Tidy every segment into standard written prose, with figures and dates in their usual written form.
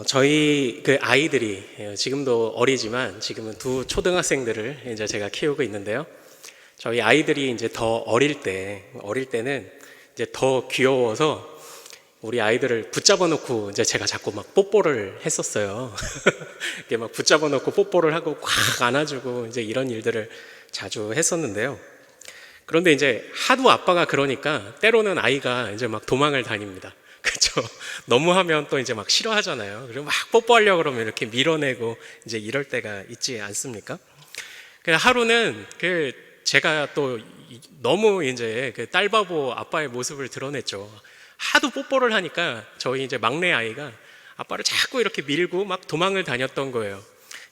저희 그 아이들이 지금도 어리지만 지금은 두 초등학생들을 이제 제가 키우고 있는데요. 저희 아이들이 이제 더 어릴 때는 이제 더 귀여워서 우리 아이들을 붙잡아 놓고 이제 제가 자꾸 막 뽀뽀를 했었어요. 이렇게 막 붙잡아 놓고 뽀뽀를 하고 꽉 안아주고 이제 이런 일들을 자주 했었는데요. 그런데 이제 하도 아빠가 그러니까 때로는 아이가 이제 막 도망을 다닙니다. 그렇죠? 너무 하면 또 이제 막 싫어하잖아요. 그리고 막 뽀뽀하려고 그러면 이렇게 밀어내고 이제 이럴 때가 있지 않습니까? 하루는 제가 또 너무 이제 그 딸바보 아빠의 모습을 드러냈죠. 하도 뽀뽀를 하니까 저희 이제 막내 아이가 아빠를 자꾸 이렇게 밀고 막 도망을 다녔던 거예요.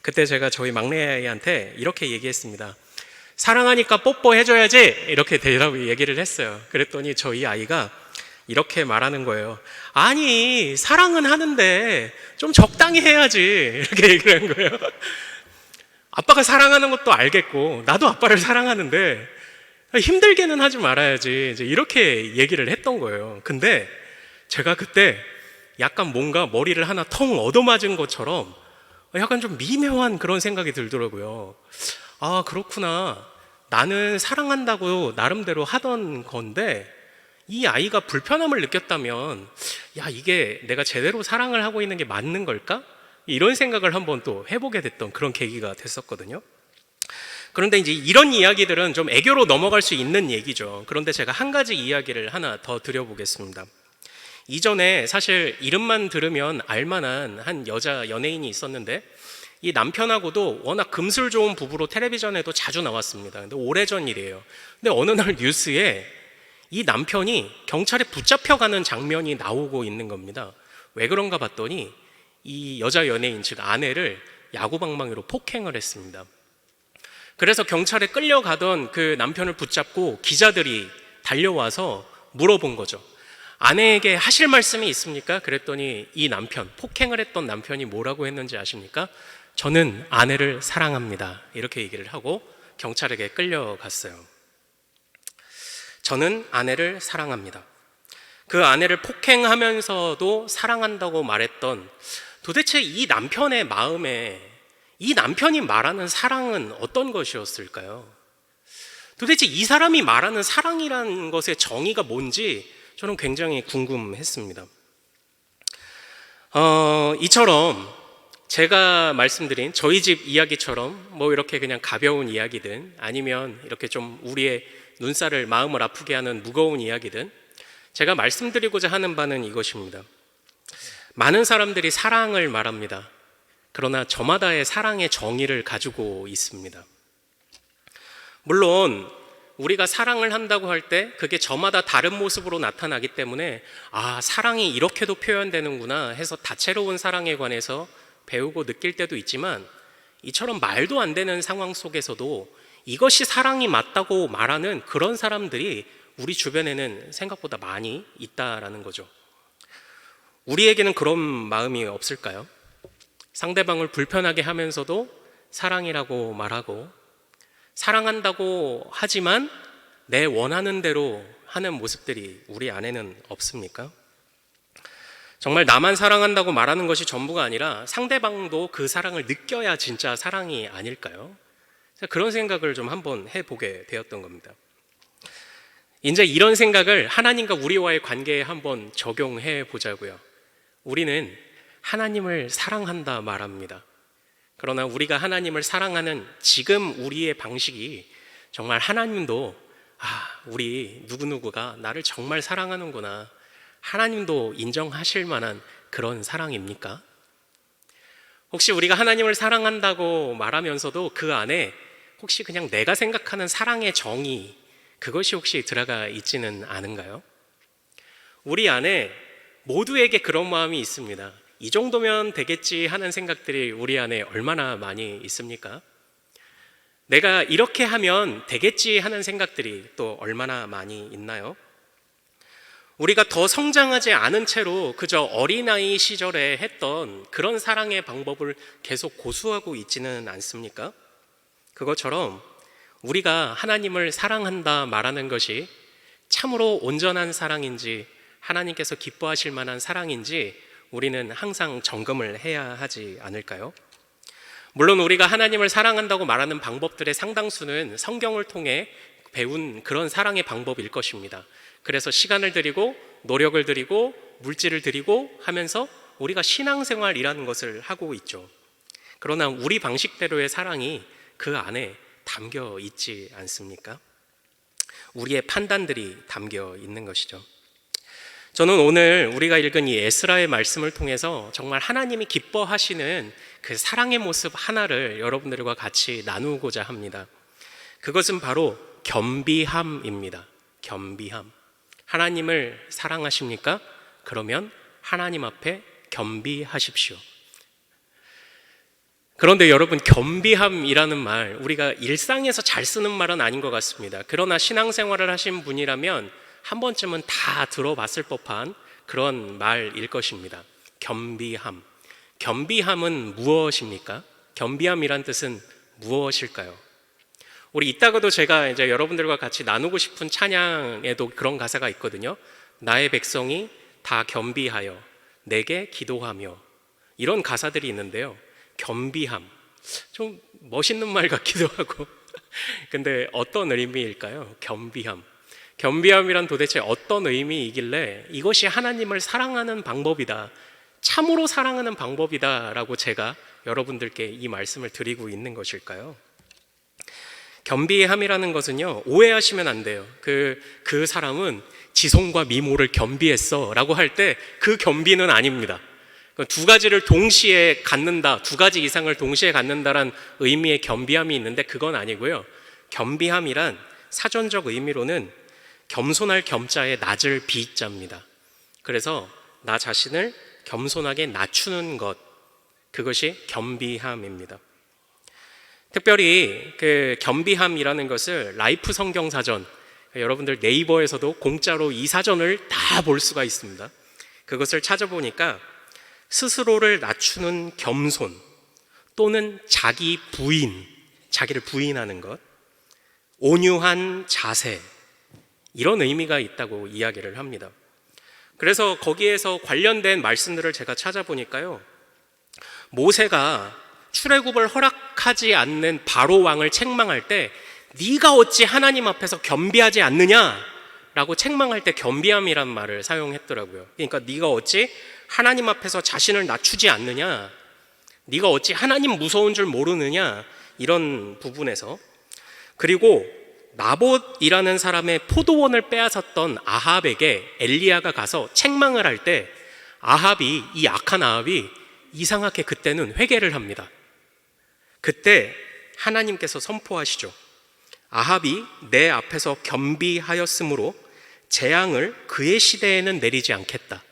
그때 제가 저희 막내 아이한테 이렇게 얘기했습니다. 사랑하니까 뽀뽀해줘야지, 이렇게 대답을 얘기를 했어요. 그랬더니 저희 아이가 이렇게 말하는 거예요. 아니, 사랑은 하는데 좀 적당히 해야지, 이렇게 얘기를 한 거예요. 아빠가 사랑하는 것도 알겠고 나도 아빠를 사랑하는데 힘들게는 하지 말아야지, 이제 이렇게 얘기를 했던 거예요. 근데 제가 그때 약간 뭔가 머리를 하나 텅 얻어맞은 것처럼 약간 좀 미묘한 그런 생각이 들더라고요. 아, 그렇구나. 나는 사랑한다고 나름대로 하던 건데 이 아이가 불편함을 느꼈다면, 야, 이게 내가 제대로 사랑을 하고 있는 게 맞는 걸까? 이런 생각을 한번 또 해보게 됐던 그런 계기가 됐었거든요. 그런데 이제 이런 이야기들은 좀 애교로 넘어갈 수 있는 얘기죠. 그런데 제가 한 가지 이야기를 하나 더 드려보겠습니다. 이전에 사실 이름만 들으면 알만한 한 여자 연예인이 있었는데 이 남편하고도 워낙 금술 좋은 부부로 텔레비전에도 자주 나왔습니다. 근데 오래전 일이에요. 근데 어느 날 뉴스에 이 남편이 경찰에 붙잡혀가는 장면이 나오고 있는 겁니다. 왜 그런가 봤더니 이 여자 연예인, 즉 아내를 야구방망이로 폭행을 했습니다. 그래서 경찰에 끌려가던 그 남편을 붙잡고 기자들이 달려와서 물어본 거죠. 아내에게 하실 말씀이 있습니까? 그랬더니 이 남편, 폭행을 했던 남편이 뭐라고 했는지 아십니까? 저는 아내를 사랑합니다, 이렇게 얘기를 하고 경찰에게 끌려갔어요. 저는 아내를 사랑합니다. 그 아내를 폭행하면서도 사랑한다고 말했던, 도대체 이 남편의 마음에 이 남편이 말하는 사랑은 어떤 것이었을까요? 도대체 이 사람이 말하는 사랑이라는 것의 정의가 뭔지 저는 굉장히 궁금했습니다. 이처럼 제가 말씀드린 저희 집 이야기처럼 뭐 이렇게 그냥 가벼운 이야기든 아니면 이렇게 좀 우리의 눈살을, 마음을 아프게 하는 무거운 이야기든 제가 말씀드리고자 하는 바는 이것입니다. 많은 사람들이 사랑을 말합니다. 그러나 저마다의 사랑의 정의를 가지고 있습니다. 물론 우리가 사랑을 한다고 할 때 그게 저마다 다른 모습으로 나타나기 때문에 아, 사랑이 이렇게도 표현되는구나 해서 다채로운 사랑에 관해서 배우고 느낄 때도 있지만, 이처럼 말도 안 되는 상황 속에서도 이것이 사랑이 맞다고 말하는 그런 사람들이 우리 주변에는 생각보다 많이 있다라는 거죠. 우리에게는 그런 마음이 없을까요? 상대방을 불편하게 하면서도 사랑이라고 말하고, 사랑한다고 하지만 내 원하는 대로 하는 모습들이 우리 안에는 없습니까? 정말 나만 사랑한다고 말하는 것이 전부가 아니라 상대방도 그 사랑을 느껴야 진짜 사랑이 아닐까요? 그런 생각을 좀 한번 해보게 되었던 겁니다. 이제 이런 생각을 하나님과 우리와의 관계에 한번 적용해 보자고요. 우리는 하나님을 사랑한다 말합니다. 그러나 우리가 하나님을 사랑하는 지금 우리의 방식이 정말 하나님도 우리 누구누구가 나를 정말 사랑하는구나, 하나님도 인정하실 만한 그런 사랑입니까? 혹시 우리가 하나님을 사랑한다고 말하면서도 그 안에 혹시 그냥 내가 생각하는 사랑의 정의, 그것이 혹시 들어가 있지는 않은가요? 우리 안에 모두에게 그런 마음이 있습니다. 이 정도면 되겠지 하는 생각들이 우리 안에 얼마나 많이 있습니까? 내가 이렇게 하면 되겠지 하는 생각들이 또 얼마나 많이 있나요? 우리가 더 성장하지 않은 채로 그저 어린아이 시절에 했던 그런 사랑의 방법을 계속 고수하고 있지는 않습니까? 그것처럼 우리가 하나님을 사랑한다 말하는 것이 참으로 온전한 사랑인지, 하나님께서 기뻐하실 만한 사랑인지 우리는 항상 점검을 해야 하지 않을까요? 물론 우리가 하나님을 사랑한다고 말하는 방법들의 상당수는 성경을 통해 배운 그런 사랑의 방법일 것입니다. 그래서 시간을 들이고 노력을 들이고 물질을 들이고 하면서 우리가 신앙생활이라는 것을 하고 있죠. 그러나 우리 방식대로의 사랑이 그 안에 담겨 있지 않습니까? 우리의 판단들이 담겨 있는 것이죠. 저는 오늘 우리가 읽은 이 에스라의 말씀을 통해서 정말 하나님이 기뻐하시는 그 사랑의 모습 하나를 여러분들과 같이 나누고자 합니다. 그것은 바로 겸비함입니다. 겸비함. 하나님을 사랑하십니까? 그러면 하나님 앞에 겸비하십시오. 그런데 여러분, 겸비함이라는 말, 우리가 일상에서 잘 쓰는 말은 아닌 것 같습니다. 그러나 신앙생활을 하신 분이라면 한 번쯤은 다 들어봤을 법한 그런 말일 것입니다. 겸비함. 겸비함은 무엇입니까? 겸비함이란 뜻은 무엇일까요? 우리 이따가도 제가 이제 여러분들과 같이 나누고 싶은 찬양에도 그런 가사가 있거든요. 나의 백성이 다 겸비하여 내게 기도하며, 이런 가사들이 있는데요. 겸비함, 좀 멋있는 말 같기도 하고 근데 어떤 의미일까요? 겸비함. 겸비함이란 도대체 어떤 의미이길래 이것이 하나님을 사랑하는 방법이다, 참으로 사랑하는 방법이다 라고 제가 여러분들께 이 말씀을 드리고 있는 것일까요? 겸비함이라는 것은요, 오해하시면 안 돼요. 그 사람은 지손과 미모를 겸비했어 라고 할 때 그 겸비는 아닙니다. 두 가지를 동시에 갖는다, 두 가지 이상을 동시에 갖는다란 의미의 겸비함이 있는데 그건 아니고요. 겸비함이란 사전적 의미로는 겸손할 겸자에 낮을 비자입니다. 그래서 나 자신을 겸손하게 낮추는 것, 그것이 겸비함입니다. 특별히 그 겸비함이라는 것을 라이프 성경사전, 여러분들 네이버에서도 공짜로 이 사전을 다 볼 수가 있습니다. 그것을 찾아보니까 스스로를 낮추는 겸손 또는 자기 부인, 자기를 부인하는 것, 온유한 자세, 이런 의미가 있다고 이야기를 합니다. 그래서 거기에서 관련된 말씀들을 제가 찾아보니까요, 모세가 출애굽을 허락하지 않는 바로 왕을 책망할 때 네가 어찌 하나님 앞에서 겸비하지 않느냐라고 책망할 때 겸비함이란 말을 사용했더라고요. 그러니까 네가 어찌 하나님 앞에서 자신을 낮추지 않느냐, 네가 어찌 하나님 무서운 줄 모르느냐, 이런 부분에서. 그리고 나봇이라는 사람의 포도원을 빼앗았던 아합에게 엘리야가 가서 책망을 할 때 이 악한 아합이 이상하게 그때는 회개를 합니다. 그때 하나님께서 선포하시죠. 아합이 내 앞에서 겸비하였으므로 재앙을 그의 시대에는 내리지 않겠다.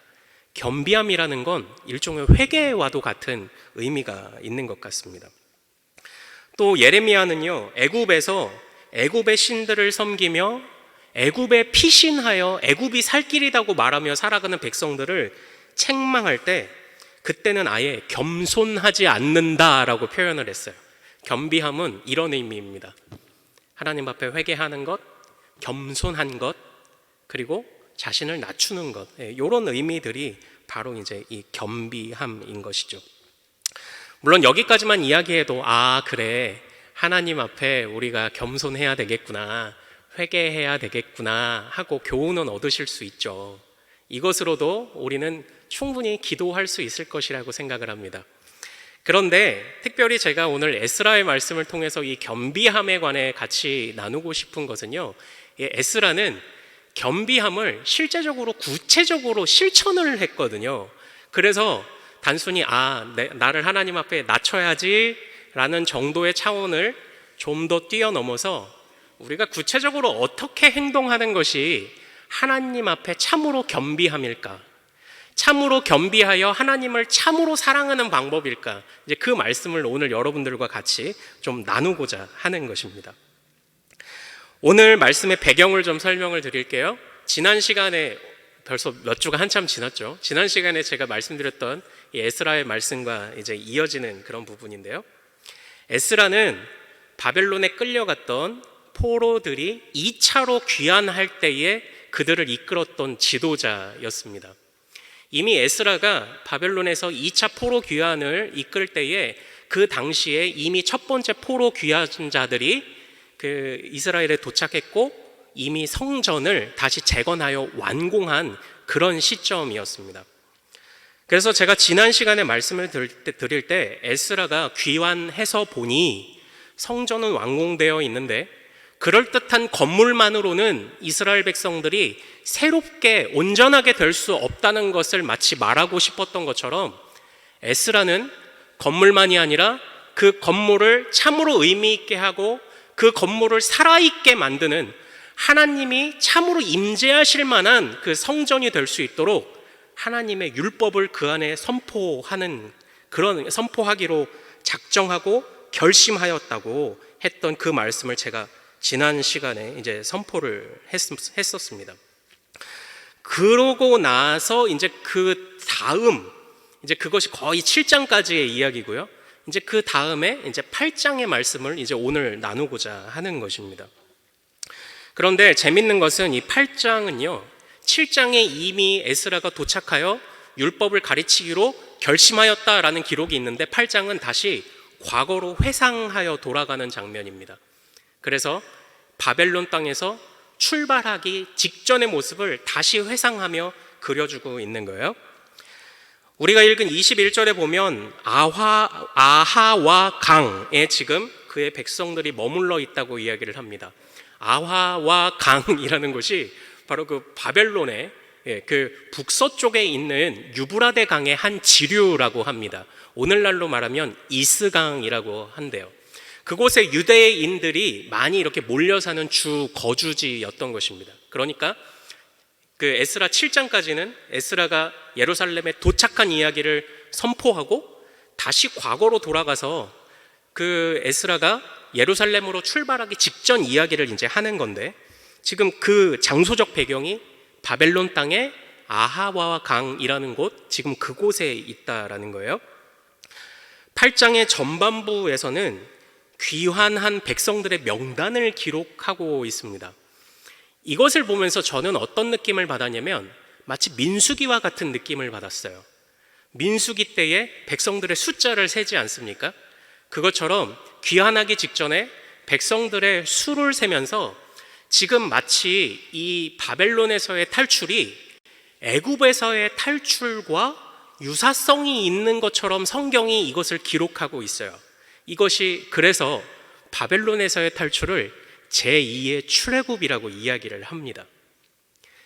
겸비함이라는 건 일종의 회개와도 같은 의미가 있는 것 같습니다. 또 예레미야는요, 애굽에서 애굽의 신들을 섬기며 애굽에 피신하여 애굽이 살 길이라고 말하며 살아가는 백성들을 책망할 때 그때는 아예 겸손하지 않는다라고 표현을 했어요. 겸비함은 이런 의미입니다. 하나님 앞에 회개하는 것, 겸손한 것, 그리고 자신을 낮추는 것, 이런 의미들이 바로 이제 이 겸비함인 것이죠. 물론 여기까지만 이야기해도 그래, 하나님 앞에 우리가 겸손해야 되겠구나, 회개해야 되겠구나 하고 교훈은 얻으실 수 있죠. 이것으로도 우리는 충분히 기도할 수 있을 것이라고 생각을 합니다. 그런데 특별히 제가 오늘 에스라의 말씀을 통해서 이 겸비함에 관해 같이 나누고 싶은 것은요, 에스라는 겸비함을 실제적으로 구체적으로 실천을 했거든요. 그래서 단순히 나를 하나님 앞에 낮춰야지 라는 정도의 차원을 좀 더 뛰어넘어서 우리가 구체적으로 어떻게 행동하는 것이 하나님 앞에 참으로 겸비함일까, 참으로 겸비하여 하나님을 참으로 사랑하는 방법일까, 이제 그 말씀을 오늘 여러분들과 같이 좀 나누고자 하는 것입니다. 오늘 말씀의 배경을 좀 설명을 드릴게요. 지난 시간에 벌써 몇 주가 한참 지났죠. 지난 시간에 제가 말씀드렸던 이 에스라의 말씀과 이제 이어지는 그런 부분인데요. 에스라는 바벨론에 끌려갔던 포로들이 2차로 귀환할 때에 그들을 이끌었던 지도자였습니다. 이미 에스라가 바벨론에서 2차 포로 귀환을 이끌 때에 그 당시에 이미 첫 번째 포로 귀환자들이 그 이스라엘에 도착했고 이미 성전을 다시 재건하여 완공한 그런 시점이었습니다. 그래서 제가 지난 시간에 말씀을 드릴 때 에스라가 귀환해서 보니 성전은 완공되어 있는데 그럴듯한 건물만으로는 이스라엘 백성들이 새롭게 온전하게 될 수 없다는 것을 마치 말하고 싶었던 것처럼 에스라는 건물만이 아니라 그 건물을 참으로 의미 있게 하고 그 건물을 살아있게 만드는 하나님이 참으로 임재하실 만한 그 성전이 될 수 있도록 하나님의 율법을 그 안에 선포하기로 작정하고 결심하였다고 했던 그 말씀을 제가 지난 시간에 이제 선포를 했었습니다. 그러고 나서 이제 그 다음 이제 그것이 거의 7장까지의 이야기고요. 이제 그 다음에 이제 8장의 말씀을 이제 오늘 나누고자 하는 것입니다. 그런데 재밌는 것은 이 8장은요. 7장에 이미 에스라가 도착하여 율법을 가르치기로 결심하였다라는 기록이 있는데 8장은 다시 과거로 회상하여 돌아가는 장면입니다. 그래서 바벨론 땅에서 출발하기 직전의 모습을 다시 회상하며 그려주고 있는 거예요. 우리가 읽은 21절에 보면 아하와 강에 지금 그의 백성들이 머물러 있다고 이야기를 합니다. 아하와 강이라는 것이 바로 그 바벨론의 그 북서쪽에 있는 유브라데 강의 한 지류라고 합니다. 오늘날로 말하면 이스강이라고 한대요. 그곳에 유대인들이 많이 이렇게 몰려 사는 주 거주지였던 것입니다. 그러니까 그 에스라 7장까지는 에스라가 예루살렘에 도착한 이야기를 선포하고 다시 과거로 돌아가서 그 에스라가 예루살렘으로 출발하기 직전 이야기를 이제 하는 건데 지금 그 장소적 배경이 바벨론 땅의 아하와 강이라는 곳, 지금 그곳에 있다라는 거예요. 8장의 전반부에서는 귀환한 백성들의 명단을 기록하고 있습니다. 이것을 보면서 저는 어떤 느낌을 받았냐면 마치 민수기와 같은 느낌을 받았어요. 민수기 때에 백성들의 숫자를 세지 않습니까? 그것처럼 귀환하기 직전에 백성들의 수를 세면서 지금 마치 이 바벨론에서의 탈출이 애굽에서의 탈출과 유사성이 있는 것처럼 성경이 이것을 기록하고 있어요. 이것이 그래서 바벨론에서의 탈출을 제2의 출애굽이라고 이야기를 합니다.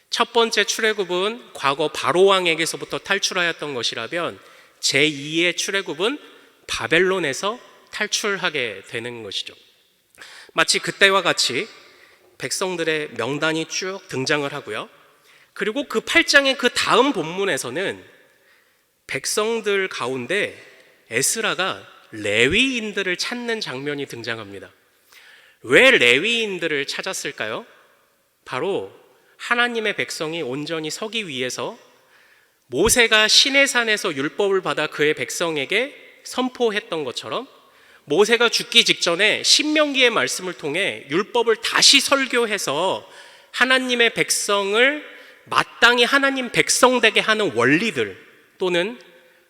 첫 번째 출애굽은 과거 바로왕에게서부터 탈출하였던 것이라면 제2의 출애굽은 바벨론에서 탈출하게 되는 것이죠. 마치 그때와 같이 백성들의 명단이 쭉 등장을 하고요. 그리고 그 8장의 그 다음 본문에서는 백성들 가운데 에스라가 레위인들을 찾는 장면이 등장합니다. 왜 레위인들을 찾았을까요? 바로 하나님의 백성이 온전히 서기 위해서 모세가 시내산에서 율법을 받아 그의 백성에게 선포했던 것처럼 모세가 죽기 직전에 신명기의 말씀을 통해 율법을 다시 설교해서 하나님의 백성을 마땅히 하나님 백성 되게 하는 원리들 또는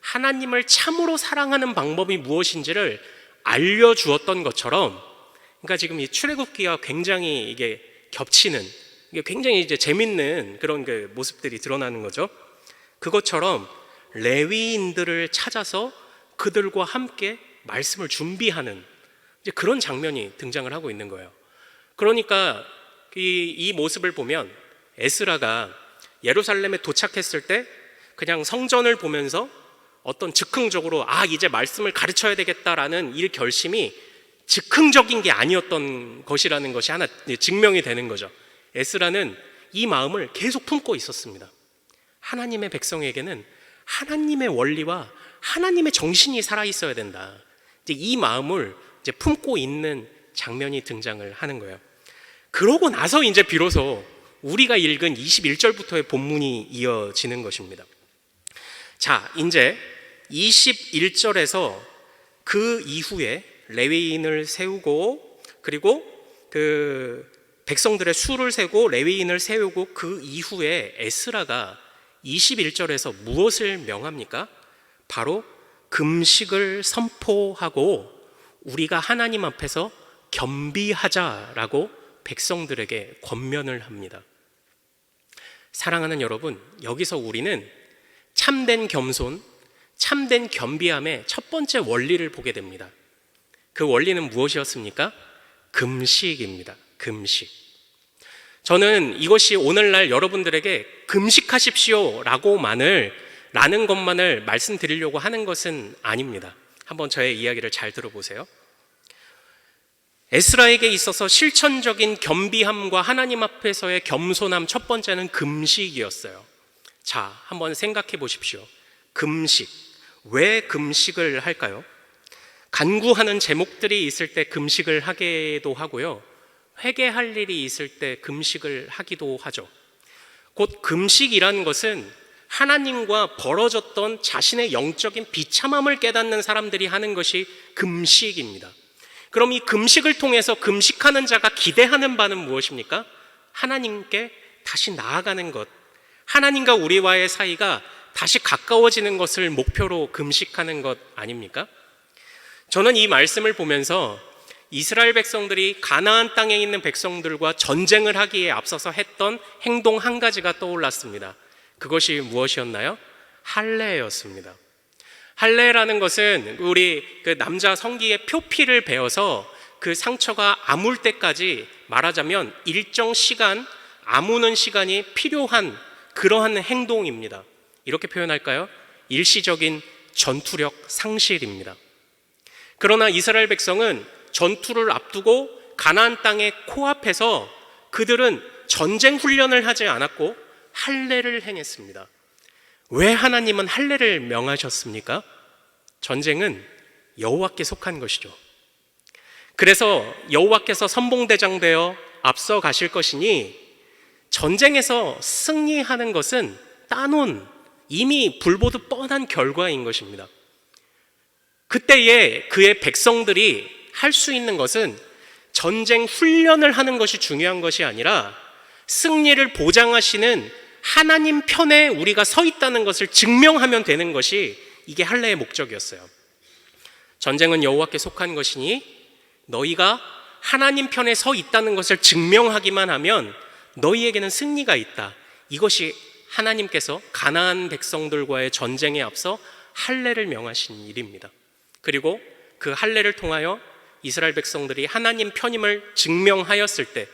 하나님을 참으로 사랑하는 방법이 무엇인지를 알려주었던 것처럼, 그러니까 지금 이 출애굽기와 굉장히 이게 겹치는, 이게 굉장히 이제 재밌는 그런 그 모습들이 드러나는 거죠. 그것처럼 레위인들을 찾아서 그들과 함께 말씀을 준비하는 이제 그런 장면이 등장을 하고 있는 거예요. 그러니까 이 모습을 보면 에스라가 예루살렘에 도착했을 때 그냥 성전을 보면서 어떤 즉흥적으로 이제 말씀을 가르쳐야 되겠다라는 이 결심이 즉흥적인 게 아니었던 것이라는 것이 하나 증명이 되는 거죠. 에스라는 이 마음을 계속 품고 있었습니다. 하나님의 백성에게는 하나님의 원리와 하나님의 정신이 살아있어야 된다. 이제 이 마음을 이제 품고 있는 장면이 등장을 하는 거예요. 그러고 나서 이제 비로소 우리가 읽은 21절부터의 본문이 이어지는 것입니다. 자, 이제 21절에서 그 이후에 레위인을 세우고 그리고 그 백성들의 수를 세고 레위인을 세우고 그 이후에 에스라가 21절에서 무엇을 명합니까? 바로 금식을 선포하고 우리가 하나님 앞에서 겸비하자라고 백성들에게 권면을 합니다. 사랑하는 여러분, 여기서 우리는 참된 겸손, 참된 겸비함의 첫 번째 원리를 보게 됩니다. 그 원리는 무엇이었습니까? 금식입니다. 금식. 저는 이것이 오늘날 여러분들에게 금식하십시오 라는 것만을 말씀드리려고 하는 것은 아닙니다. 한번 저의 이야기를 잘 들어보세요. 에스라에게 있어서 실천적인 겸비함과 하나님 앞에서의 겸손함 첫 번째는 금식이었어요. 자, 한번 생각해 보십시오. 금식. 왜 금식을 할까요? 간구하는 제목들이 있을 때 금식을 하기도 하고요. 회개할 일이 있을 때 금식을 하기도 하죠. 곧 금식이라는 것은 하나님과 벌어졌던 자신의 영적인 비참함을 깨닫는 사람들이 하는 것이 금식입니다. 그럼 이 금식을 통해서 금식하는 자가 기대하는 바는 무엇입니까? 하나님께 다시 나아가는 것, 하나님과 우리와의 사이가 다시 가까워지는 것을 목표로 금식하는 것 아닙니까? 저는 이 말씀을 보면서 이스라엘 백성들이 가나안 땅에 있는 백성들과 전쟁을 하기에 앞서서 했던 행동 한 가지가 떠올랐습니다. 그것이 무엇이었나요? 할례였습니다. 할례라는 것은 우리 그 남자 성기의 표피를 베어서 그 상처가 아물 때까지 말하자면 일정 시간, 아무는 시간이 필요한 그러한 행동입니다. 이렇게 표현할까요? 일시적인 전투력 상실입니다. 그러나 이스라엘 백성은 전투를 앞두고 가나안 땅의 코앞에서 그들은 전쟁 훈련을 하지 않았고 할례를 행했습니다. 왜 하나님은 할례를 명하셨습니까? 전쟁은 여호와께 속한 것이죠. 그래서 여호와께서 선봉대장되어 앞서 가실 것이니 전쟁에서 승리하는 것은 따놓은 이미 불보듯 뻔한 결과인 것입니다. 그때에 그의 백성들이 할 수 있는 것은 전쟁 훈련을 하는 것이 중요한 것이 아니라 승리를 보장하시는 하나님 편에 우리가 서 있다는 것을 증명하면 되는 것이 이게 할례의 목적이었어요. 전쟁은 여호와께 속한 것이니 너희가 하나님 편에 서 있다는 것을 증명하기만 하면 너희에게는 승리가 있다. 이것이 하나님께서 가나안 백성들과의 전쟁에 앞서 할례를 명하신 일입니다. 그리고 그 할례를 통하여 이스라엘 백성들이 하나님 편임을 증명하였을 때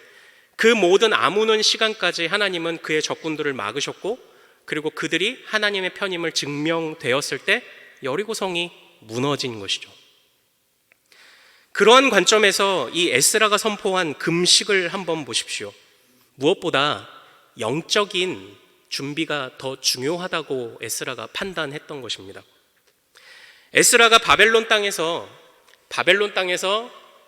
그 모든 아무는 시간까지 하나님은 그의 적군들을 막으셨고 그리고 그들이 하나님의 편임을 증명되었을 때 여리고성이 무너진 것이죠. 그러한 관점에서 이 에스라가 선포한 금식을 한번 보십시오. 무엇보다 영적인 준비가 더 중요하다고 에스라가 판단했던 것입니다. 에스라가 바벨론 땅에서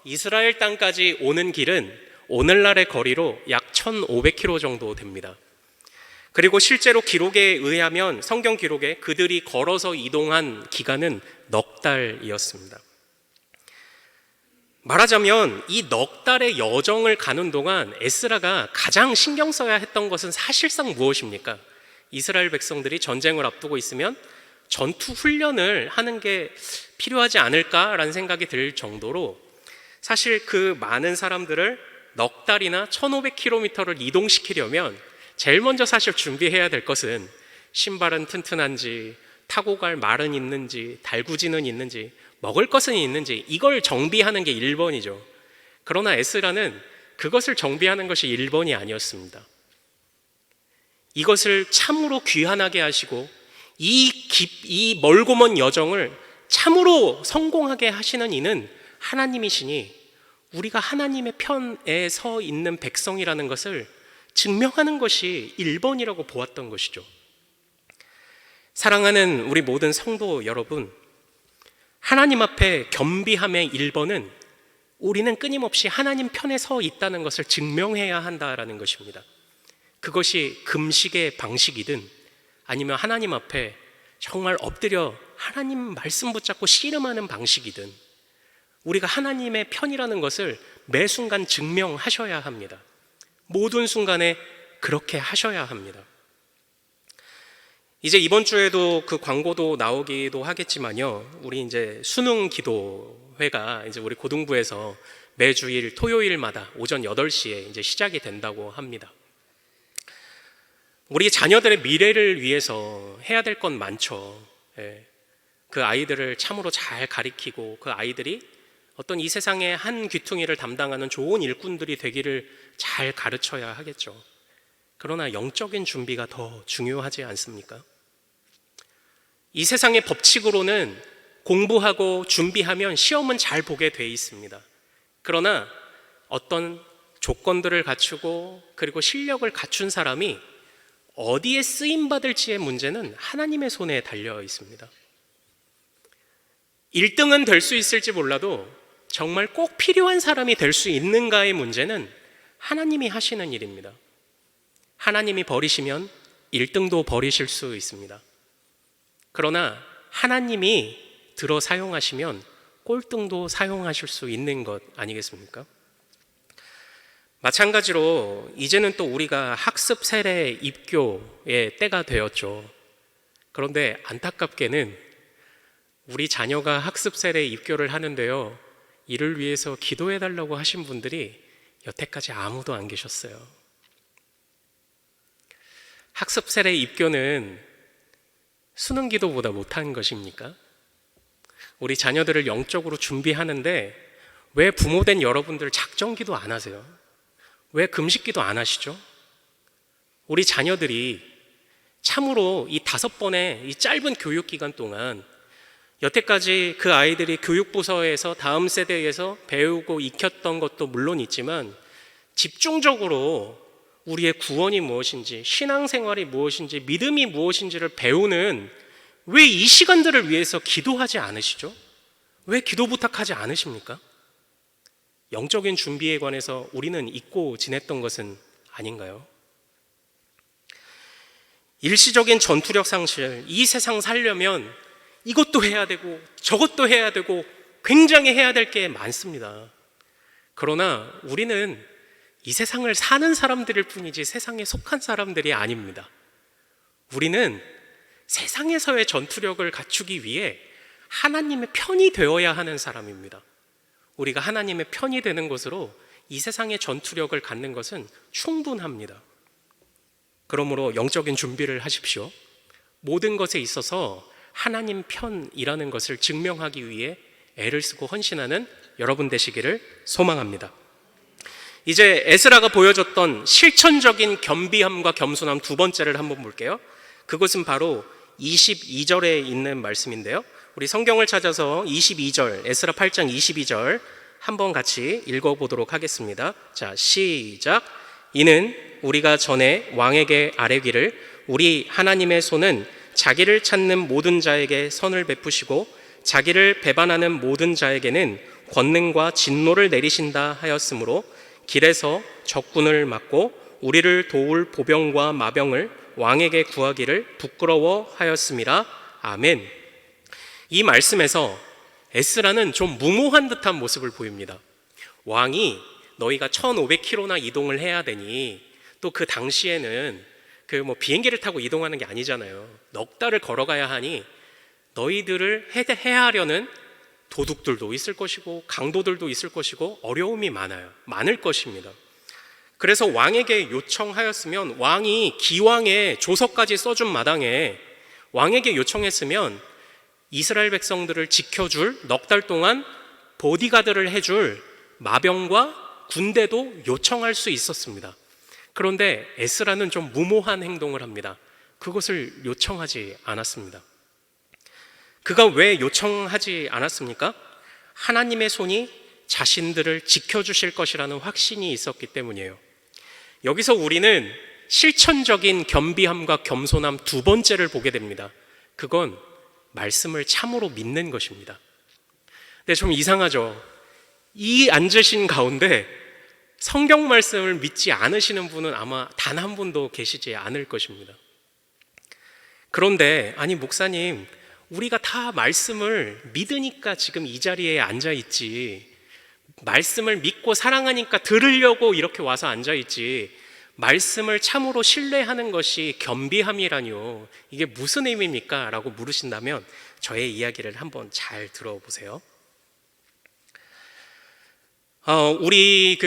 이스라엘 땅까지 오는 길은 오늘날의 거리로 약 1,500km 정도 됩니다. 그리고 실제로 기록에 의하면 성경 기록에 그들이 걸어서 이동한 기간은 넉 달이었습니다. 말하자면 이 넉 달의 여정을 가는 동안 에스라가 가장 신경 써야 했던 것은 사실상 무엇입니까? 이스라엘 백성들이 전쟁을 앞두고 있으면 전투 훈련을 하는 게 필요하지 않을까라는 생각이 들 정도로 사실 그 많은 사람들을 넉 달이나 1,500km를 이동시키려면 제일 먼저 사실 준비해야 될 것은 신발은 튼튼한지, 타고 갈 말은 있는지, 달구지는 있는지, 먹을 것은 있는지 이걸 정비하는 게 1번이죠. 그러나 에스라는 그것을 정비하는 것이 1번이 아니었습니다. 이것을 참으로 귀한하게 하시고 이 멀고 먼 여정을 참으로 성공하게 하시는 이는 하나님이시니 우리가 하나님의 편에 서 있는 백성이라는 것을 증명하는 것이 1번이라고 보았던 것이죠. 사랑하는 우리 모든 성도 여러분, 하나님 앞에 겸비함의 1번은 우리는 끊임없이 하나님 편에 서 있다는 것을 증명해야 한다라는 것입니다. 그것이 금식의 방식이든 아니면 하나님 앞에 정말 엎드려 하나님 말씀 붙잡고 씨름하는 방식이든 우리가 하나님의 편이라는 것을 매 순간 증명하셔야 합니다. 모든 순간에 그렇게 하셔야 합니다. 이제 이번 주에도 그 광고도 나오기도 하겠지만요. 우리 이제 수능 기도회가 이제 우리 고등부에서 매주일 토요일마다 오전 8시에 이제 시작이 된다고 합니다. 우리 자녀들의 미래를 위해서 해야 될 건 많죠. 예. 그 아이들을 참으로 잘 가리키고 그 아이들이 어떤 이 세상의 한 귀퉁이를 담당하는 좋은 일꾼들이 되기를 잘 가르쳐야 하겠죠. 그러나 영적인 준비가 더 중요하지 않습니까? 이 세상의 법칙으로는 공부하고 준비하면 시험은 잘 보게 돼 있습니다. 그러나 어떤 조건들을 갖추고 그리고 실력을 갖춘 사람이 어디에 쓰임받을지의 문제는 하나님의 손에 달려 있습니다. 1등은 될 수 있을지 몰라도 정말 꼭 필요한 사람이 될 수 있는가의 문제는 하나님이 하시는 일입니다. 하나님이 버리시면 1등도 버리실 수 있습니다. 그러나 하나님이 들어 사용하시면 꼴등도 사용하실 수 있는 것 아니겠습니까? 마찬가지로 이제는 또 우리가 학습 세례 입교의 때가 되었죠. 그런데 안타깝게는 우리 자녀가 학습 세례 입교를 하는데요, 이를 위해서 기도해 달라고 하신 분들이 여태까지 아무도 안 계셨어요. 학습 세례 입교는 수능 기도보다 못한 것입니까? 우리 자녀들을 영적으로 준비하는데 왜 부모된 여러분들 작정 기도 안 하세요? 왜 금식 기도 안 하시죠? 우리 자녀들이 참으로 이 5번의 이 짧은 교육 기간 동안 여태까지 그 아이들이 교육부서에서 다음 세대에서 배우고 익혔던 것도 물론 있지만 집중적으로 우리의 구원이 무엇인지, 신앙생활이 무엇인지, 믿음이 무엇인지를 배우는, 왜 이 시간들을 위해서 기도하지 않으시죠? 왜 기도 부탁하지 않으십니까? 영적인 준비에 관해서 우리는 잊고 지냈던 것은 아닌가요? 일시적인 전투력 상실, 이 세상 살려면 이것도 해야 되고 저것도 해야 되고 굉장히 해야 될 게 많습니다. 그러나 우리는 이 세상을 사는 사람들일 뿐이지 세상에 속한 사람들이 아닙니다. 우리는 세상에서의 전투력을 갖추기 위해 하나님의 편이 되어야 하는 사람입니다. 우리가 하나님의 편이 되는 것으로 이 세상의 전투력을 갖는 것은 충분합니다. 그러므로 영적인 준비를 하십시오. 모든 것에 있어서 하나님 편이라는 것을 증명하기 위해 애를 쓰고 헌신하는 여러분 되시기를 소망합니다. 이제 에스라가 보여줬던 실천적인 겸비함과 겸손함 두 번째를 한번 볼게요. 그것은 바로 22절에 있는 말씀인데요, 우리 성경을 찾아서 22절, 에스라 8장 22절 한번 같이 읽어보도록 하겠습니다. 자, 시작. 이는 우리가 전에 왕에게 아뢰기를 우리 하나님의 손은 자기를 찾는 모든 자에게 선을 베푸시고 자기를 배반하는 모든 자에게는 권능과 진노를 내리신다 하였으므로 길에서 적군을 막고 우리를 도울 보병과 마병을 왕에게 구하기를 부끄러워하였음이라. 아멘. 이 말씀에서 에스라는 좀 무모한 듯한 모습을 보입니다. 왕이 너희가 1500km나 이동을 해야 되니, 또 그 당시에는 그 비행기를 타고 이동하는 게 아니잖아요. 넉 달을 걸어가야 하니 너희들을 해하려는 도둑들도 있을 것이고 강도들도 있을 것이고 어려움이 많을 것입니다. 그래서 왕에게 요청하였으면, 왕이 기왕에 조서까지 써준 마당에 왕에게 요청했으면 이스라엘 백성들을 지켜줄, 넉 달 동안 보디가드를 해줄 마병과 군대도 요청할 수 있었습니다. 그런데 에스라는 좀 무모한 행동을 합니다. 그것을 요청하지 않았습니다. 그가 왜 요청하지 않았습니까? 하나님의 손이 자신들을 지켜주실 것이라는 확신이 있었기 때문이에요. 여기서 우리는 실천적인 겸비함과 겸손함 두 번째를 보게 됩니다. 그건 말씀을 참으로 믿는 것입니다. 근데 좀 이상하죠? 이 앉으신 가운데 성경 말씀을 믿지 않으시는 분은 아마 단 한 분도 계시지 않을 것입니다. 그런데 아니 목사님, 우리가 다 말씀을 믿으니까 지금 이 자리에 앉아있지, 말씀을 믿고 사랑하니까 들으려고 이렇게 와서 앉아있지, 말씀을 참으로 신뢰하는 것이 겸비함이라뇨. 이게 무슨 의미입니까? 라고 물으신다면 저의 이야기를 한번 잘 들어보세요. 우리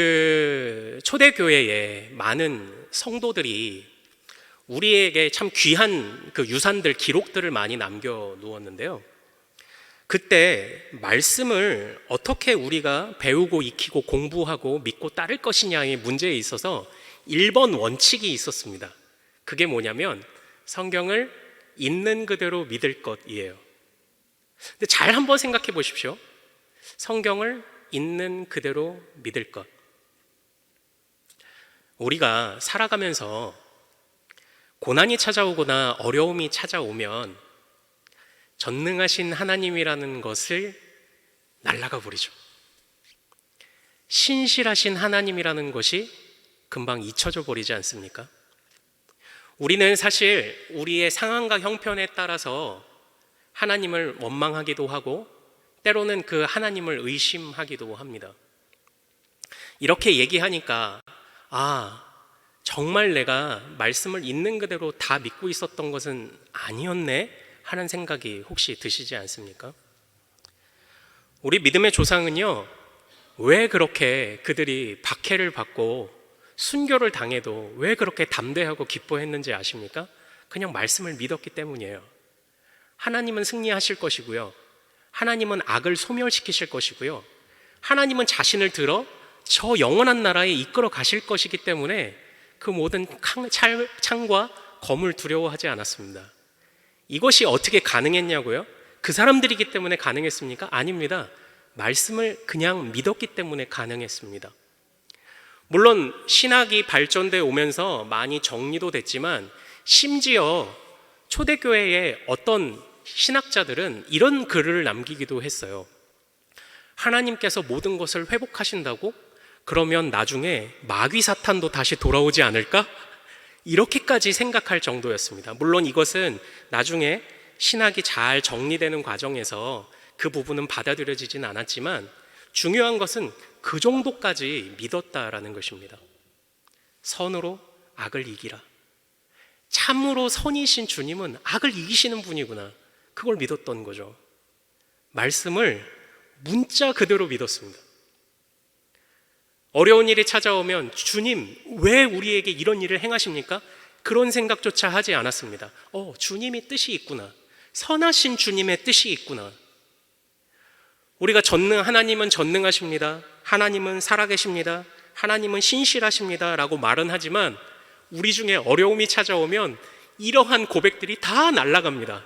초대교회에 많은 성도들이 우리에게 참 귀한 유산들, 기록들을 많이 남겨 놓았는데요. 그때 말씀을 어떻게 우리가 배우고 익히고 공부하고 믿고 따를 것이냐의 문제에 있어서 1번 원칙이 있었습니다. 그게 뭐냐면 성경을 있는 그대로 믿을 것이에요. 근데 잘 한번 생각해 보십시오. 성경을 있는 그대로 믿을 것. 우리가 살아가면서 고난이 찾아오거나 어려움이 찾아오면 전능하신 하나님이라는 것을 날아가 버리죠. 신실하신 하나님이라는 것이 금방 잊혀져 버리지 않습니까? 우리는 사실 우리의 상황과 형편에 따라서 하나님을 원망하기도 하고 때로는 그 하나님을 의심하기도 합니다. 이렇게 얘기하니까 정말 내가 말씀을 있는 그대로 다 믿고 있었던 것은 아니었네 하는 생각이 혹시 드시지 않습니까? 우리 믿음의 조상은요, 왜 그렇게 그들이 박해를 받고 순교를 당해도 왜 그렇게 담대하고 기뻐했는지 아십니까? 그냥 말씀을 믿었기 때문이에요. 하나님은 승리하실 것이고요, 하나님은 악을 소멸시키실 것이고요, 하나님은 자신을 들어 저 영원한 나라에 이끌어 가실 것이기 때문에 그 모든 창과 검을 두려워하지 않았습니다. 이것이 어떻게 가능했냐고요? 그 사람들이기 때문에 가능했습니까? 아닙니다. 말씀을 그냥 믿었기 때문에 가능했습니다. 물론 신학이 발전돼 오면서 많이 정리도 됐지만 심지어 초대교회의 어떤 신학자들은 이런 글을 남기기도 했어요. 하나님께서 모든 것을 회복하신다고? 그러면 나중에 마귀 사탄도 다시 돌아오지 않을까? 이렇게까지 생각할 정도였습니다. 물론 이것은 나중에 신학이 잘 정리되는 과정에서 그 부분은 받아들여지진 않았지만 중요한 것은 그 정도까지 믿었다라는 것입니다. 선으로 악을 이기라. 참으로 선이신 주님은 악을 이기시는 분이구나. 그걸 믿었던 거죠. 말씀을 문자 그대로 믿었습니다. 어려운 일이 찾아오면 주님, 왜 우리에게 이런 일을 행하십니까? 그런 생각조차 하지 않았습니다. 주님이 뜻이 있구나. 선하신 주님의 뜻이 있구나. 우리가 하나님은 전능하십니다. 하나님은 살아계십니다. 하나님은 신실하십니다. 라고 말은 하지만 우리 중에 어려움이 찾아오면 이러한 고백들이 다 날아갑니다.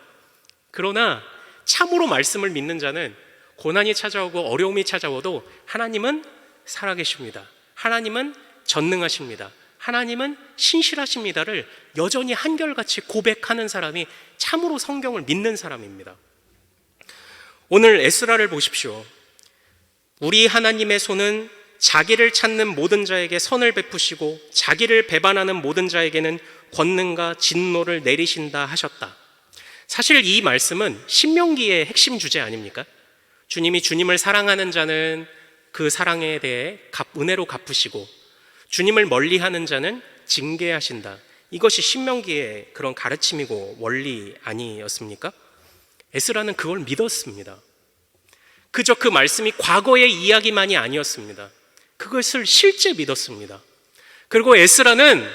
그러나 참으로 말씀을 믿는 자는 고난이 찾아오고 어려움이 찾아오도 하나님은 살아계십니다. 하나님은 전능하십니다. 하나님은 신실하십니다를 여전히 한결같이 고백하는 사람이 참으로 성경을 믿는 사람입니다. 오늘 에스라를 보십시오. 우리 하나님의 손은 자기를 찾는 모든 자에게 선을 베푸시고 자기를 배반하는 모든 자에게는 권능과 진노를 내리신다 하셨다. 사실 이 말씀은 신명기의 핵심 주제 아닙니까? 주님이 주님을 사랑하는 자는 그 사랑에 대해 은혜로 갚으시고 주님을 멀리하는 자는 징계하신다. 이것이 신명기의 그런 가르침이고 원리 아니었습니까? 에스라는 그걸 믿었습니다. 그저 그 말씀이 과거의 이야기만이 아니었습니다. 그것을 실제 믿었습니다. 그리고 에스라는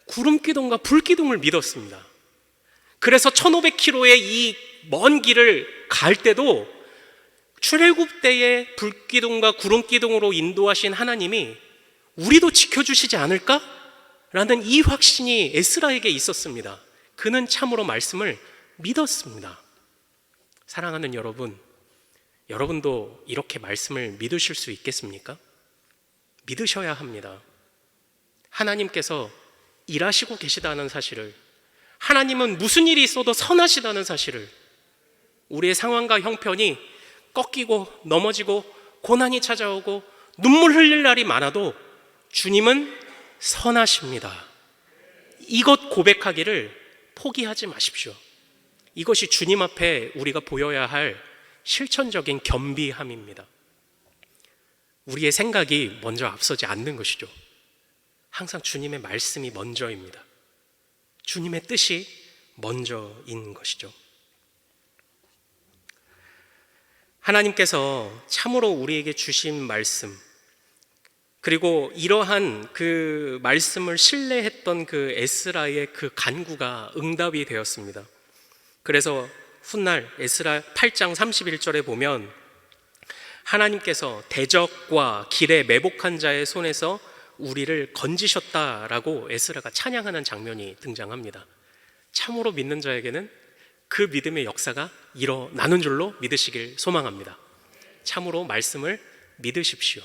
구름기둥과 불기둥을 믿었습니다. 그래서 1500km의 이 먼 길을 갈 때도 출애굽 때의 불기둥과 구름기둥으로 인도하신 하나님이 우리도 지켜주시지 않을까? 라는 이 확신이 에스라에게 있었습니다. 그는 참으로 말씀을 믿었습니다. 사랑하는 여러분, 여러분도 이렇게 말씀을 믿으실 수 있겠습니까? 믿으셔야 합니다. 하나님께서 일하시고 계시다는 사실을, 하나님은 무슨 일이 있어도 선하시다는 사실을, 우리의 상황과 형편이 꺾이고 넘어지고 고난이 찾아오고 눈물 흘릴 날이 많아도 주님은 선하십니다. 이것 고백하기를 포기하지 마십시오. 이것이 주님 앞에 우리가 보여야 할 실천적인 겸비함입니다. 우리의 생각이 먼저 앞서지 않는 것이죠. 항상 주님의 말씀이 먼저입니다. 주님의 뜻이 먼저인 것이죠. 하나님께서 참으로 우리에게 주신 말씀, 그리고 이러한 그 말씀을 신뢰했던 그 에스라의 그 간구가 응답이 되었습니다. 그래서 훗날 에스라 8장 31절에 보면 하나님께서 대적과 길에 매복한 자의 손에서 우리를 건지셨다라고 에스라가 찬양하는 장면이 등장합니다. 참으로 믿는 자에게는 그 믿음의 역사가 일어나는 줄로 믿으시길 소망합니다. 참으로 말씀을 믿으십시오.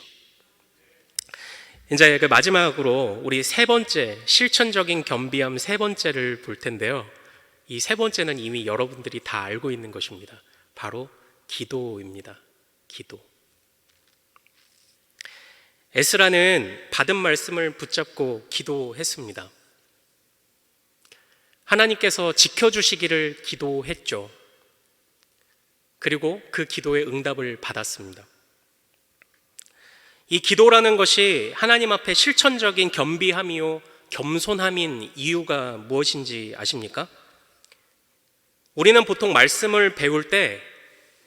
이제 그 마지막으로 우리 세 번째, 실천적인 겸비함 세 번째를 볼 텐데요. 이 세 번째는 이미 여러분들이 다 알고 있는 것입니다. 바로 기도입니다. 기도. 에스라는 받은 말씀을 붙잡고 기도했습니다. 하나님께서 지켜주시기를 기도했죠. 그리고 그 기도의 응답을 받았습니다. 이 기도라는 것이 하나님 앞에 실천적인 겸비함이요 겸손함인 이유가 무엇인지 아십니까? 우리는 보통 말씀을 배울 때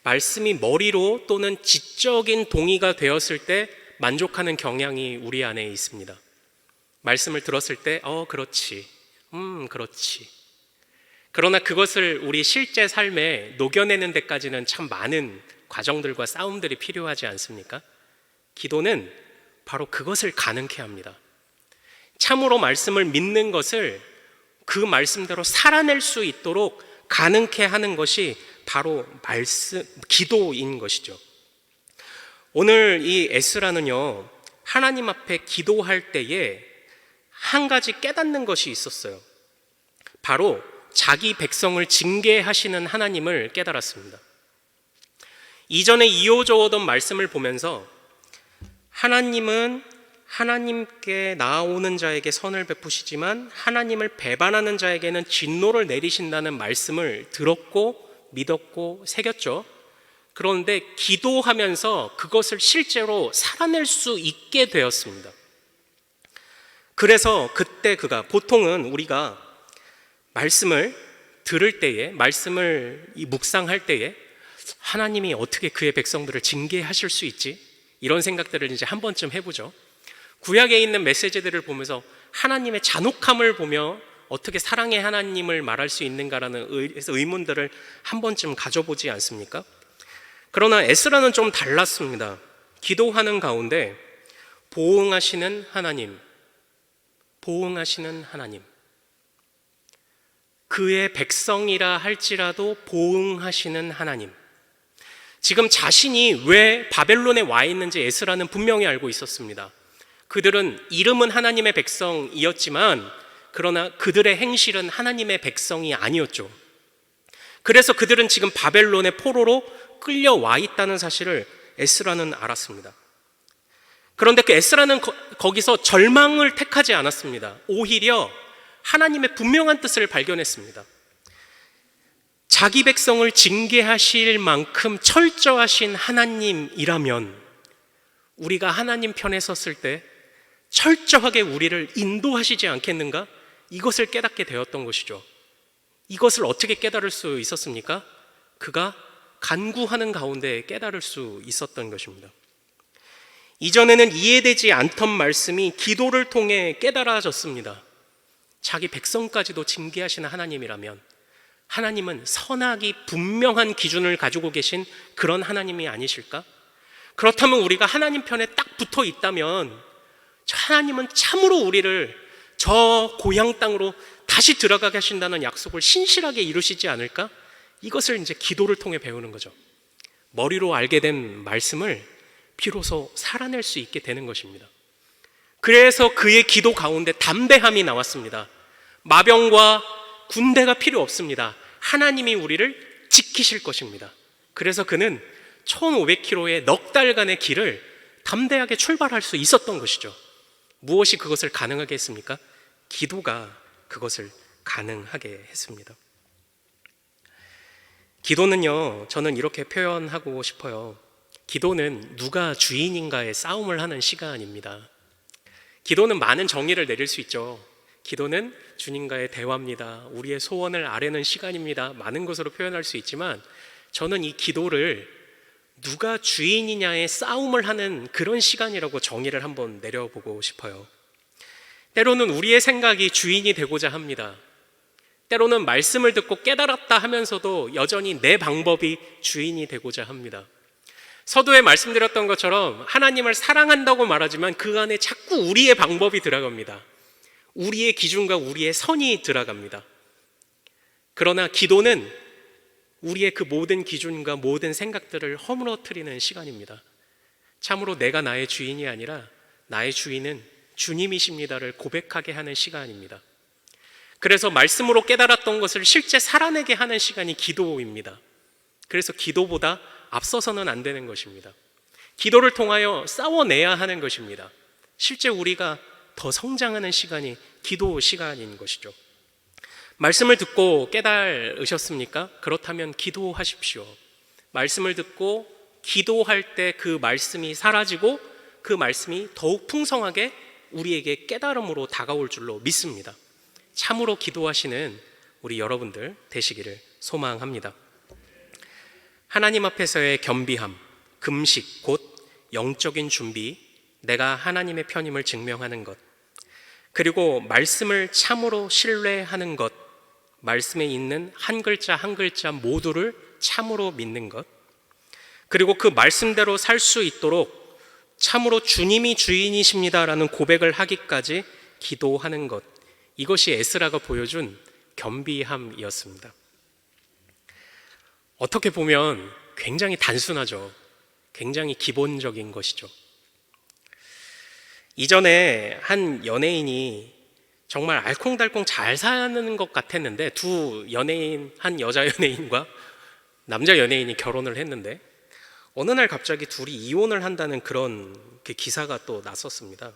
말씀이 머리로 또는 지적인 동의가 되었을 때 만족하는 경향이 우리 안에 있습니다. 말씀을 들었을 때 그렇지, 그렇지. 그러나 그것을 우리 실제 삶에 녹여내는 데까지는 참 많은 과정들과 싸움들이 필요하지 않습니까? 기도는 바로 그것을 가능케 합니다. 참으로 말씀을 믿는 것을 그 말씀대로 살아낼 수 있도록 가능케 하는 것이 바로 기도인 것이죠. 오늘 이 에스라는요, 하나님 앞에 기도할 때에 한 가지 깨닫는 것이 있었어요. 바로 자기 백성을 징계하시는 하나님을 깨달았습니다. 이전에 이어져오던 말씀을 보면서 하나님은 하나님께 나아오는 자에게 선을 베푸시지만 하나님을 배반하는 자에게는 진노를 내리신다는 말씀을 들었고 믿었고 새겼죠. 그런데 기도하면서 그것을 실제로 살아낼 수 있게 되었습니다. 그래서 그때 그가, 보통은 우리가 말씀을 들을 때에, 말씀을 묵상할 때에 하나님이 어떻게 그의 백성들을 징계하실 수 있지? 이런 생각들을 이제 한 번쯤 해보죠. 구약에 있는 메시지들을 보면서 하나님의 잔혹함을 보며 어떻게 사랑의 하나님을 말할 수 있는가라는 의문들을 한 번쯤 가져보지 않습니까? 그러나 에스라는 좀 달랐습니다. 기도하는 가운데 보응하시는 하나님, 그의 백성이라 할지라도 보응하시는 하나님. 지금 자신이 왜 바벨론에 와 있는지 에스라는 분명히 알고 있었습니다. 그들은 이름은 하나님의 백성이었지만 그러나 그들의 행실은 하나님의 백성이 아니었죠. 그래서 그들은 지금 바벨론의 포로로 끌려와 있다는 사실을 에스라는 알았습니다. 그런데 그 에스라는 거기서 절망을 택하지 않았습니다. 오히려 하나님의 분명한 뜻을 발견했습니다. 자기 백성을 징계하실 만큼 철저하신 하나님이라면 우리가 하나님 편에 섰을 때 철저하게 우리를 인도하시지 않겠는가? 이것을 깨닫게 되었던 것이죠. 이것을 어떻게 깨달을 수 있었습니까? 그가 간구하는 가운데 깨달을 수 있었던 것입니다. 이전에는 이해되지 않던 말씀이 기도를 통해 깨달아졌습니다. 자기 백성까지도 징계하시는 하나님이라면 하나님은 선악이 분명한 기준을 가지고 계신 그런 하나님이 아니실까? 그렇다면 우리가 하나님 편에 딱 붙어 있다면 하나님은 참으로 우리를 저 고향 땅으로 다시 들어가게 하신다는 약속을 신실하게 이루시지 않을까? 이것을 이제 기도를 통해 배우는 거죠. 머리로 알게 된 말씀을 비로소 살아낼 수 있게 되는 것입니다. 그래서 그의 기도 가운데 담대함이 나왔습니다. 마병과 군대가 필요 없습니다. 하나님이 우리를 지키실 것입니다. 그래서 그는 1500km의 넉 달간의 길을 담대하게 출발할 수 있었던 것이죠. 무엇이 그것을 가능하게 했습니까? 기도가 그것을 가능하게 했습니다. 기도는요, 저는 이렇게 표현하고 싶어요. 기도는 누가 주인인가의 싸움을 하는 시간입니다. 기도는 많은 정의를 내릴 수 있죠. 기도는 주님과의 대화입니다. 우리의 소원을 아뢰는 시간입니다. 많은 것으로 표현할 수 있지만 저는 이 기도를 누가 주인이냐의 싸움을 하는 그런 시간이라고 정의를 한번 내려보고 싶어요. 때로는 우리의 생각이 주인이 되고자 합니다. 때로는 말씀을 듣고 깨달았다 하면서도 여전히 내 방법이 주인이 되고자 합니다. 서두에 말씀드렸던 것처럼 하나님을 사랑한다고 말하지만 그 안에 자꾸 우리의 방법이 들어갑니다. 우리의 기준과 우리의 선이 들어갑니다. 그러나 기도는 우리의 그 모든 기준과 모든 생각들을 허물어뜨리는 시간입니다. 참으로 내가 나의 주인이 아니라 나의 주인은 주님이십니다를 고백하게 하는 시간입니다. 그래서 말씀으로 깨달았던 것을 실제 살아내게 하는 시간이 기도입니다. 그래서 기도보다 앞서서는 안 되는 것입니다. 기도를 통하여 싸워내야 하는 것입니다. 실제 우리가 더 성장하는 시간이 기도 시간인 것이죠. 말씀을 듣고 깨달으셨습니까? 그렇다면 기도하십시오. 말씀을 듣고 기도할 때 그 말씀이 사라지고 그 말씀이 더욱 풍성하게 우리에게 깨달음으로 다가올 줄로 믿습니다. 참으로 기도하시는 우리 여러분들 되시기를 소망합니다. 하나님 앞에서의 겸비함, 금식, 곧 영적인 준비, 내가 하나님의 편임을 증명하는 것, 그리고 말씀을 참으로 신뢰하는 것, 말씀에 있는 한 글자 한 글자 모두를 참으로 믿는 것, 그리고 그 말씀대로 살 수 있도록 참으로 주님이 주인이십니다라는 고백을 하기까지 기도하는 것, 이것이 에스라가 보여준 겸비함이었습니다. 어떻게 보면 굉장히 단순하죠. 굉장히 기본적인 것이죠. 이전에 한 연예인이 정말 알콩달콩 잘 사는 것 같았는데 한 여자 연예인과 남자 연예인이 결혼을 했는데 어느 날 갑자기 둘이 이혼을 한다는 그런 기사가 또 났었습니다.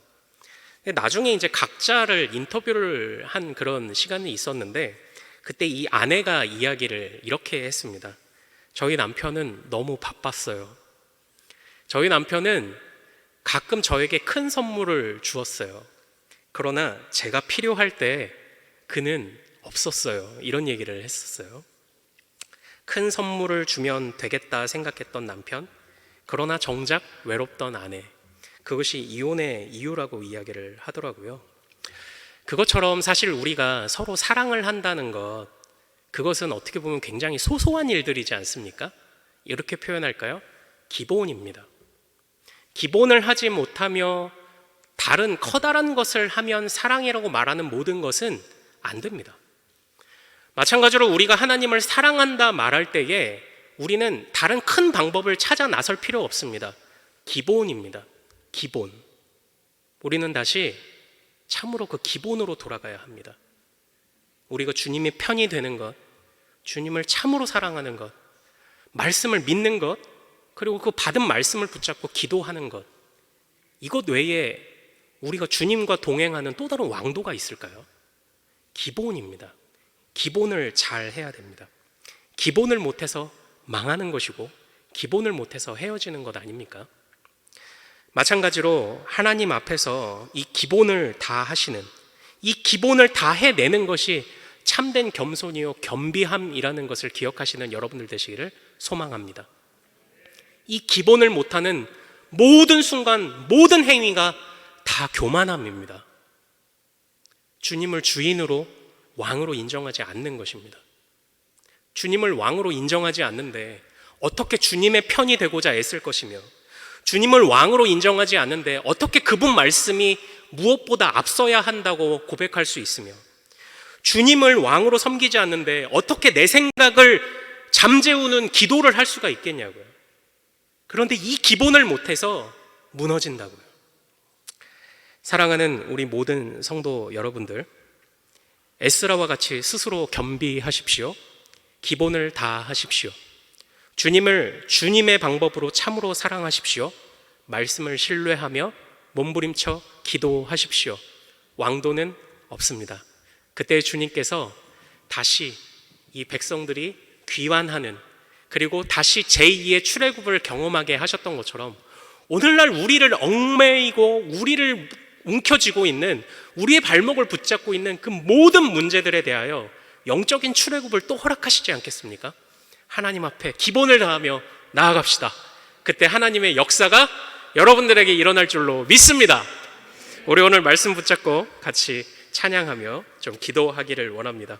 나중에 이제 각자를 인터뷰를 한 그런 시간이 있었는데 그때 이 아내가 이야기를 이렇게 했습니다. 저희 남편은 너무 바빴어요. 저희 남편은 가끔 저에게 큰 선물을 주었어요. 그러나 제가 필요할 때 그는 없었어요. 이런 얘기를 했었어요. 큰 선물을 주면 되겠다 생각했던 남편, 그러나 정작 외롭던 아내, 그것이 이혼의 이유라고 이야기를 하더라고요. 그것처럼 사실 우리가 서로 사랑을 한다는 것, 그것은 어떻게 보면 굉장히 소소한 일들이지 않습니까? 이렇게 표현할까요? 기본입니다. 기본을 하지 못하며 다른 커다란 것을 하면 사랑이라고 말하는 모든 것은 안 됩니다. 마찬가지로 우리가 하나님을 사랑한다 말할 때에 우리는 다른 큰 방법을 찾아 나설 필요 없습니다. 기본입니다. 기본. 우리는 다시 참으로 그 기본으로 돌아가야 합니다. 우리가 주님의 편이 되는 것, 주님을 참으로 사랑하는 것, 말씀을 믿는 것, 그리고 그 받은 말씀을 붙잡고 기도하는 것, 이것 외에 우리가 주님과 동행하는 또 다른 왕도가 있을까요? 기본입니다. 기본을 잘 해야 됩니다. 기본을 못해서 망하는 것이고 기본을 못해서 헤어지는 것 아닙니까? 마찬가지로 하나님 앞에서 이 기본을 다 하시는, 이 기본을 다 해내는 것이 참된 겸손이요 겸비함이라는 것을 기억하시는 여러분들 되시기를 소망합니다. 이 기본을 못하는 모든 순간, 모든 행위가 다 교만함입니다. 주님을 주인으로, 왕으로 인정하지 않는 것입니다. 주님을 왕으로 인정하지 않는데 어떻게 주님의 편이 되고자 애쓸 것이며, 주님을 왕으로 인정하지 않는데 어떻게 그분 말씀이 무엇보다 앞서야 한다고 고백할 수 있으며, 주님을 왕으로 섬기지 않는데 어떻게 내 생각을 잠재우는 기도를 할 수가 있겠냐고요. 그런데 이 기본을 못해서 무너진다고요. 사랑하는 우리 모든 성도 여러분들, 에스라와 같이 스스로 겸비하십시오. 기본을 다 하십시오. 주님을 주님의 방법으로 참으로 사랑하십시오. 말씀을 신뢰하며 몸부림쳐 기도하십시오. 왕도는 없습니다. 그때 주님께서 다시 이 백성들이 귀환하는, 그리고 다시 제2의 출애굽을 경험하게 하셨던 것처럼 오늘날 우리를 얽매이고 우리를 움켜쥐고 있는, 우리의 발목을 붙잡고 있는 그 모든 문제들에 대하여 영적인 출애굽을 또 허락하시지 않겠습니까? 하나님 앞에 기본을 다하며 나아갑시다. 그때 하나님의 역사가 여러분들에게 일어날 줄로 믿습니다. 우리 오늘 말씀 붙잡고 같이 찬양하며 좀 기도하기를 원합니다.